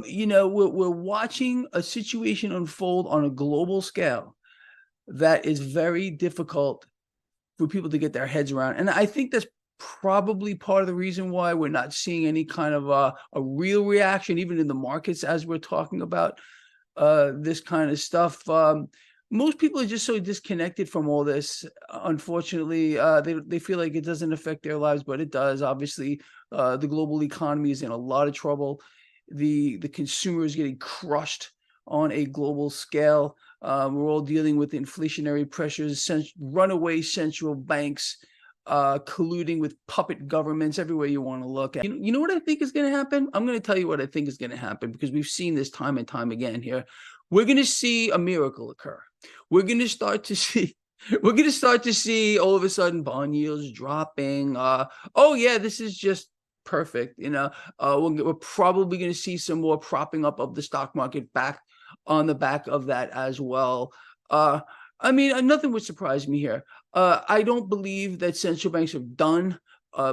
We're watching a situation unfold on a global scale that is very difficult for people to get their heads around. And I think that's probably part of the reason why we're not seeing any kind of a real reaction, even in the markets, as we're talking about this kind of stuff. Most people are just so disconnected from all this. Unfortunately, they feel like it doesn't affect their lives, but it does. Obviously, the global economy is in a lot of trouble. The consumer is getting crushed on a global scale. We're all dealing with inflationary pressures, runaway central banks colluding with puppet governments everywhere you want to look at. You know what I think is going to happen? I'm going to tell you what I think is going to happen, because we've seen this time and time again here. We're going to see a miracle occur. We're going to start to see all of a sudden bond yields dropping. Oh yeah, this is just perfect. We're probably going to see some more propping up of the stock market back on the back of that as well. Nothing would surprise me here. I don't believe that central banks are done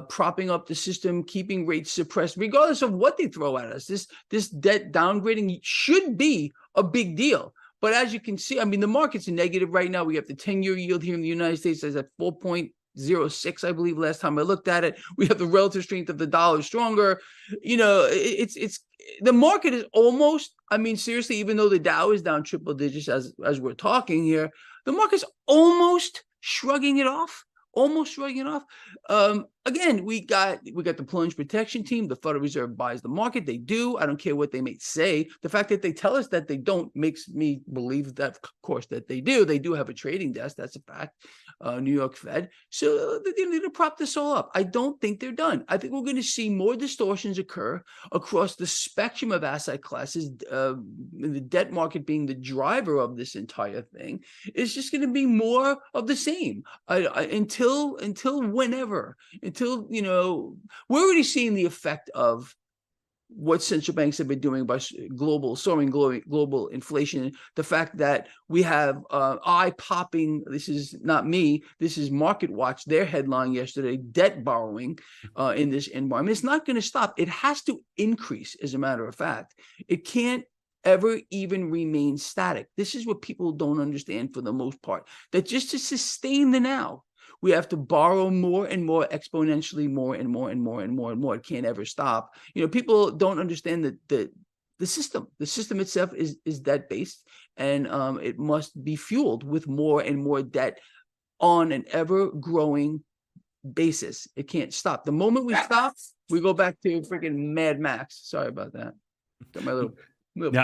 propping up the system, keeping rates suppressed, regardless of what they throw at us. This debt downgrading should be a big deal. But as you can see, the market's negative right now. We have the 10-year yield here in the United States is at 4.06, I believe, last time I looked at it. We have the relative strength of the dollar stronger. It's the market is almost, seriously, even though the Dow is down triple digits as we're talking here, the market's almost shrugging it off. Again, we got the plunge protection team. The Federal Reserve buys the market. They do. I don't care what they may say. The fact that they tell us that they don't makes me believe that, of course, that they do. They do have a trading desk. That's a fact. New York Fed. So they need to prop this all up. I don't think they're done. I think we're going to see more distortions occur across the spectrum of asset classes. The debt market being the driver of this entire thing. It's just going to be more of the same until we're already seeing the effect of what central banks have been doing by soaring global inflation. The fact that we have eye-popping, this is not me, this is Market Watch, their headline yesterday, debt borrowing in this environment. It's not going to stop. It has to increase, as a matter of fact. It can't ever even remain static. This is what people don't understand for the most part, that just to sustain the now, we have to borrow more and more, exponentially more and more and more and more and more. It can't ever stop. People don't understand that the system itself is debt based, and it must be fueled with more and more debt on an ever growing basis. It can't stop. The moment we stop, we go back to freaking Mad Max. Sorry about that. Got my little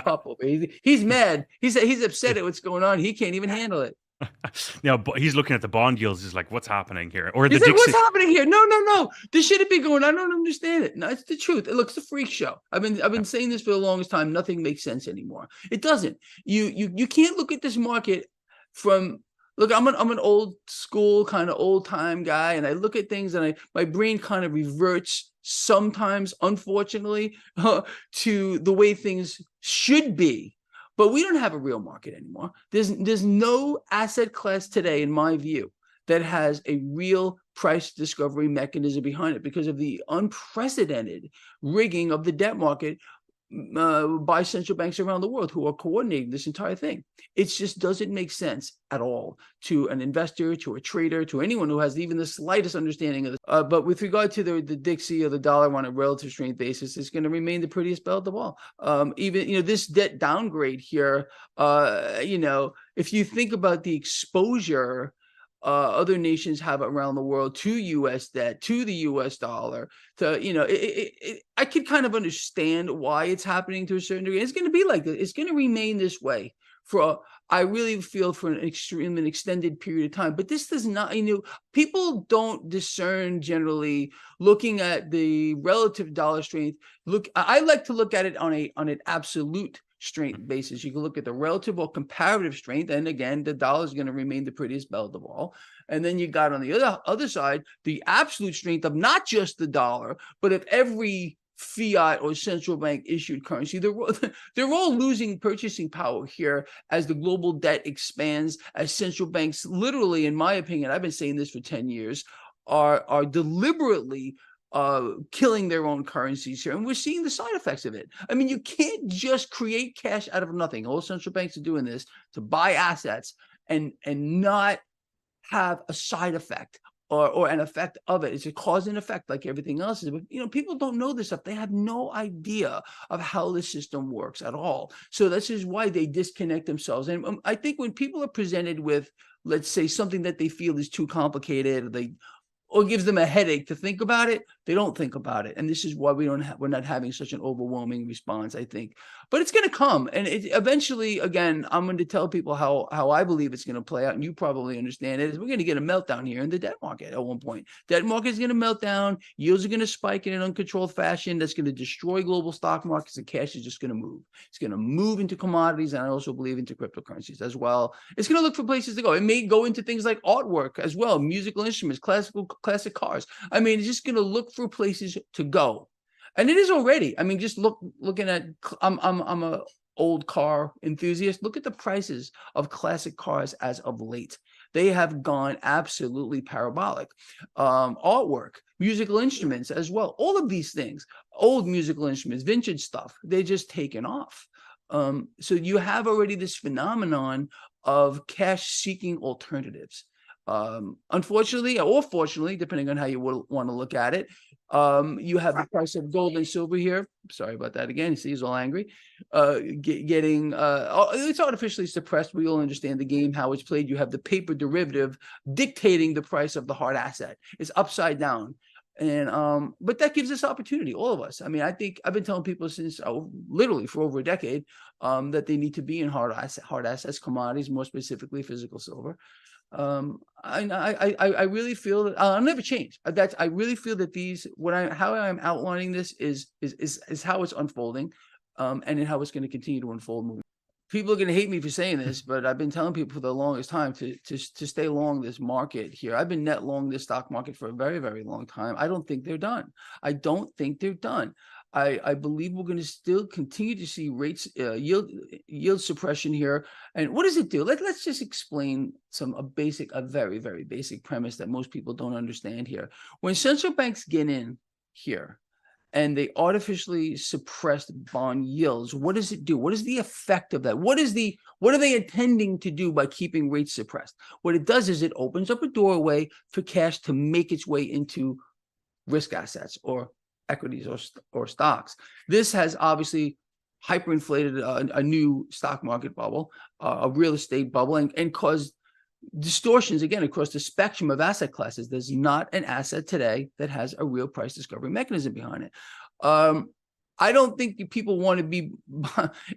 pup over. He's mad. He's upset at what's going on. He can't even handle it. Now, but he's looking at the bond yields. He's like, "What's happening here?" Or he's like, "What's happening here? No. This shouldn't be going. I don't understand it. No, it's the truth. It looks a freak show. I've been saying this for the longest time. Nothing makes sense anymore. It doesn't. You can't look at this market from. Look, I'm an old school kind of old time guy, and I look at things, and my brain kind of reverts sometimes, unfortunately, to the way things should be. But we don't have a real market anymore. There's no asset class today, in my view, that has a real price discovery mechanism behind it, because of the unprecedented rigging of the debt market by central banks around the world who are coordinating this entire thing. It just doesn't make sense at all to an investor, to a trader, to anyone who has even the slightest understanding of this. But with regard to the Dixie or the dollar on a relative strength basis, it's going to remain the prettiest belt of all. Even this debt downgrade here, if you think about the exposure other nations have around the world to U.S. debt, to the U.S. dollar, I could kind of understand why it's happening to a certain degree. It's going to be like this. It's going to remain this way I really feel for an extended period of time. But this does not, people don't discern generally looking at the relative dollar strength. I like to look at it on an absolute strength basis. You can look at the relative or comparative strength, and again, the dollar is going to remain the prettiest belt of all. And then you got on the other side the absolute strength of not just the dollar, but of every fiat or central bank issued currency. They're all losing purchasing power here as the global debt expands, as central banks, literally, in my opinion, I've been saying this for 10 years, are deliberately killing their own currencies here. And we're seeing the side effects of it. I mean, you can't just create cash out of nothing. All central banks are doing this to buy assets and not have a side effect or an effect of it. It's a cause and effect like everything else is. But, people don't know this stuff. They have no idea of how the system works at all. So this is why they disconnect themselves. And I think when people are presented with, let's say, something that they feel is too complicated, or gives them a headache to think about it, they don't think about it. And this is why we're not having such an overwhelming response, I think. But it's going to come. And eventually, again, I'm going to tell people how I believe it's going to play out. And you probably understand it. Is we're going to get a meltdown here in the debt market at one point. Debt market is going to melt down. Yields are going to spike in an uncontrolled fashion. That's going to destroy global stock markets. And cash is just going to move. It's going to move into commodities. And I also believe into cryptocurrencies as well. It's going to look for places to go. It may go into things like artwork as well, musical instruments, classic cars. I mean, it's just going to look for places to go, and it is already. I mean, just looking at. I'm a old car enthusiast. Look at the prices of classic cars as of late. They have gone absolutely parabolic. Artwork, musical instruments as well. All of these things, old musical instruments, vintage stuff, they're just taken off. So you have already this phenomenon of cash-seeking alternatives. Unfortunately or fortunately, depending on how you want to look at it, you have the price of gold and silver here. Sorry about that again. You see, he's all angry. It's artificially suppressed. We all understand the game, how it's played. You have the paper derivative dictating the price of the hard asset. It's upside down. And but that gives us opportunity, all of us. I mean, I think I've been telling people since literally for over a decade that they need to be in hard assets, commodities, more specifically physical silver. I really feel that I'll never change. I really feel that how I'm outlining this is how it's unfolding, and how it's going to continue to unfold moving. People are going to hate me for saying this, but I've been telling people for the longest time to stay long this market here. I've been net long this stock market for a very, very long time. I don't think they're done. I don't think they're done. I believe we're going to still continue to see rates, yield suppression here. And what does it do? Let's just explain a very, very basic premise that most people don't understand here. When central banks get in here and they artificially suppress bond yields, what does it do? What is the effect of that? What are they intending to do by keeping rates suppressed? What it does is it opens up a doorway for cash to make its way into risk assets or equities or stocks. This has obviously hyperinflated a new stock market bubble, a real estate bubble, and caused distortions again across the spectrum of asset classes. There's not an asset today that has a real price discovery mechanism behind it. I don't think people want to be.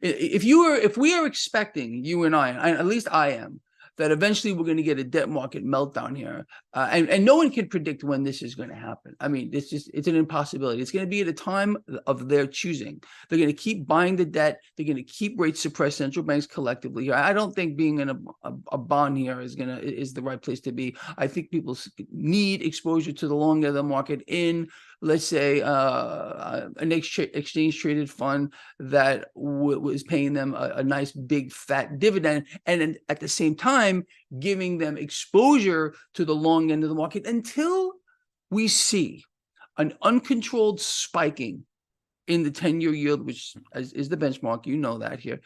If we are expecting, you and I, at least I am, that eventually we're going to get a debt market meltdown here. And no one can predict when this is going to happen. I mean, it's an impossibility. It's going to be at a time of their choosing. They're going to keep buying the debt. They're going to keep rates suppressed, central banks collectively here. I don't think being in a bond here is the right place to be. I think people need exposure to the long end of the market in, let's say, an exchange traded fund that was paying them a nice big fat dividend, and then at the same time giving them exposure to the long end of the market until we see an uncontrolled spiking in the 10-year yield, which is the benchmark. You know that here.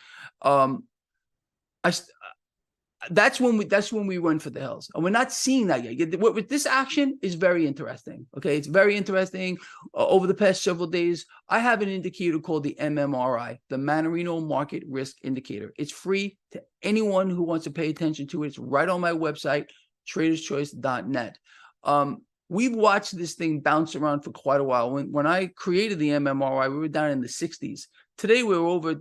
That's when we run for the hills, and we're not seeing that yet. With this action is very interesting. Okay, it's very interesting. Over the past several days, I have an indicator called the MMRI, the Mannarino Market Risk Indicator. It's free to anyone who wants to pay attention to it. It's right on my website, traderschoice.net. We've watched this thing bounce around for quite a while. When I created the MMRI, we were down in the 60s. Today we're over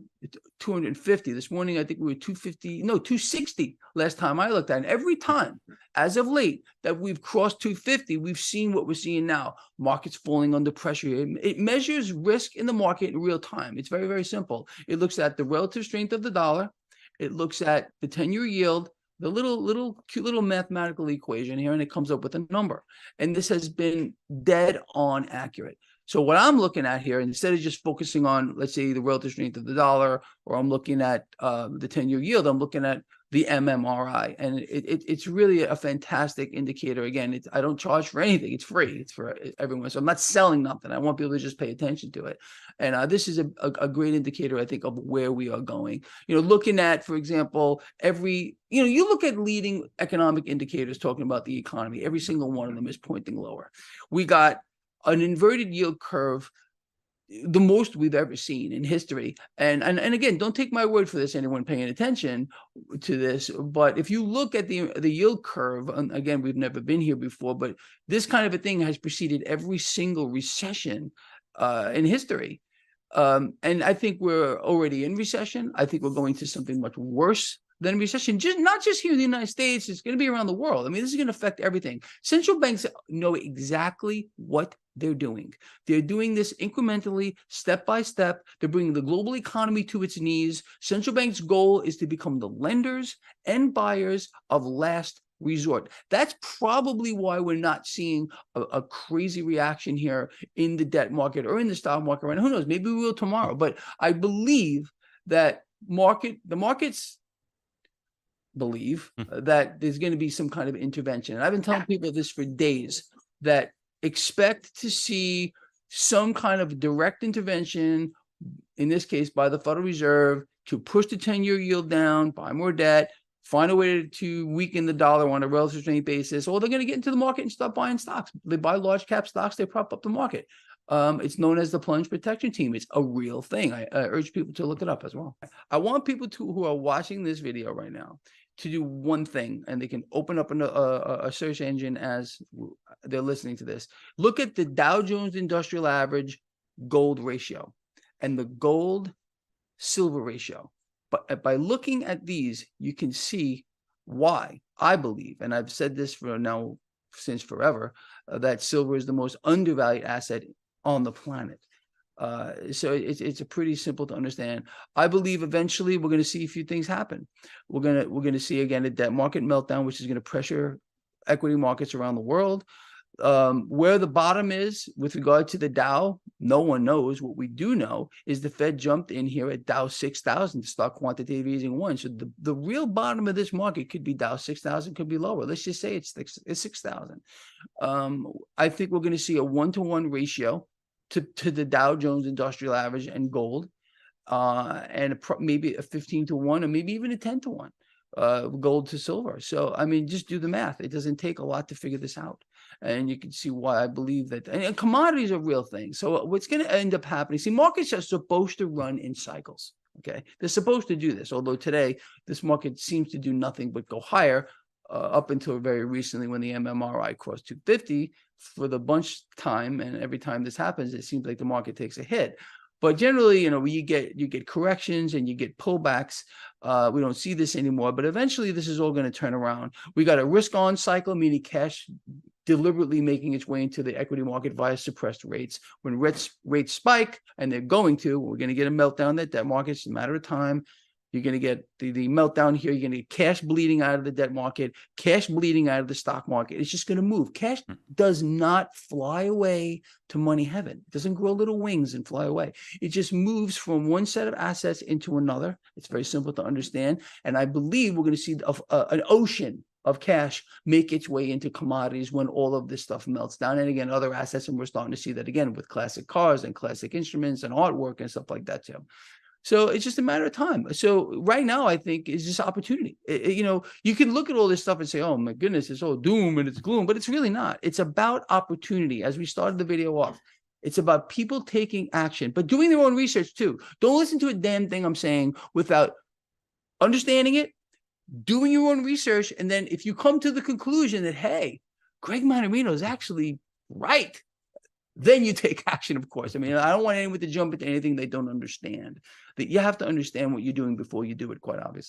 250. This morning I think we were 260 last time I looked at it. And every time, as of late, that we've crossed 250, we've seen what we're seeing now. Markets falling under pressure. It measures risk in the market in real time. It's very, very simple. It looks at the relative strength of the dollar. It looks at the 10-year yield, the cute little mathematical equation here, and it comes up with a number. And this has been dead on accurate. So what I'm looking at here, instead of just focusing on, let's say, the relative strength of the dollar, or I'm looking at the 10-year yield, I'm looking at the MMRI, and it's really a fantastic indicator. Again, I don't charge for anything; it's free. It's for everyone. So I'm not selling nothing. I want people to just pay attention to it. And this is a great indicator, I think, of where we are going. Looking at, for example, you look at leading economic indicators talking about the economy. Every single one of them is pointing lower. We got an inverted yield curve, the most we've ever seen in history. And again, don't take my word for this, anyone paying attention to this, but if you look at the yield curve, and again, we've never been here before, but this kind of a thing has preceded every single recession in history. And I think we're already in recession. I think we're going to something much worse than recession, not just here in the United States. It's going to be around the world. I mean, this is going to affect everything. Central banks know exactly what they're doing. They're doing this incrementally, step by step. They're bringing the global economy to its knees. Central bank's goal is to become the lenders and buyers of last resort. That's probably why we're not seeing a crazy reaction here in the debt market or in the stock market. And who knows, maybe we will tomorrow. But I believe that the markets believe that there's going to be some kind of intervention. And I've been telling people this for days, that expect to see some kind of direct intervention, in this case by the Federal Reserve, to push the 10-year yield down, buy more debt, find a way to weaken the dollar on a relative strength basis, or they're going to get into the market and start buying stocks. They buy large cap stocks, they prop up the market. It's known as the plunge protection team. It's a real thing. I urge people to look it up as well. I want people who are watching this video right now to do one thing, and they can open up a search engine as they're listening to this. Look at the Dow Jones Industrial Average gold ratio and the gold silver ratio. But by looking at these, you can see why I believe, and I've said this for now since forever, that silver is the most undervalued asset on the planet. So it's a pretty simple to understand. I believe eventually we're going to see a few things happen. We're going to see again a debt market meltdown, which is going to pressure equity markets around the world. Where the bottom is with regard to the Dow, no one knows. What we do know is the Fed jumped in here at Dow 6,000 to start quantitative easing one. So the real bottom of this market could be Dow 6,000, could be lower. Let's just say it's 6,000. I think we're going to see a 1-to-1 ratio to the Dow Jones Industrial Average and gold, and maybe a 15-to-1, or maybe even a 10-to-1, gold to silver. So, I mean, just do the math. It doesn't take a lot to figure this out. And you can see why I believe that. And commodities are real things. So what's going to end up happening, see, markets are supposed to run in cycles. Okay. They're supposed to do this. Although today, this market seems to do nothing but go higher, up until very recently when the MMRI crossed 250 for the bunch time. And every time this happens, it seems like the market takes a hit. But generally, you get corrections and you get pullbacks. We don't see this anymore, but eventually this is all going to turn around. We got a risk-on cycle, meaning cash deliberately making its way into the equity market via suppressed rates. When rates spike, and they're going to, we're going to get a meltdown in that debt market. It's a matter of time. You're going to get the meltdown here. You're going to get cash bleeding out of the debt market, cash bleeding out of the stock market. It's just going to move. Cash does not fly away to money heaven. It doesn't grow little wings and fly away. It just moves from one set of assets into another. It's very simple to understand. And I believe we're going to see an ocean of cash make its way into commodities when all of this stuff melts down. And again, other assets, and we're starting to see that again with classic cars and classic instruments and artwork and stuff like that too. So it's just a matter of time. So right now, I think is just opportunity. You can look at all this stuff and say, oh my goodness, it's all doom and it's gloom, but it's really not. It's about opportunity. As we started the video off, it's about people taking action, but doing their own research too. Don't listen to a damn thing I'm saying without understanding it, doing your own research. And then if you come to the conclusion that, hey, Greg Mannarino is actually right, then you take action, of course. I mean, I don't want anyone to jump into anything they don't understand. That you have to understand what you're doing before you do it, quite obviously.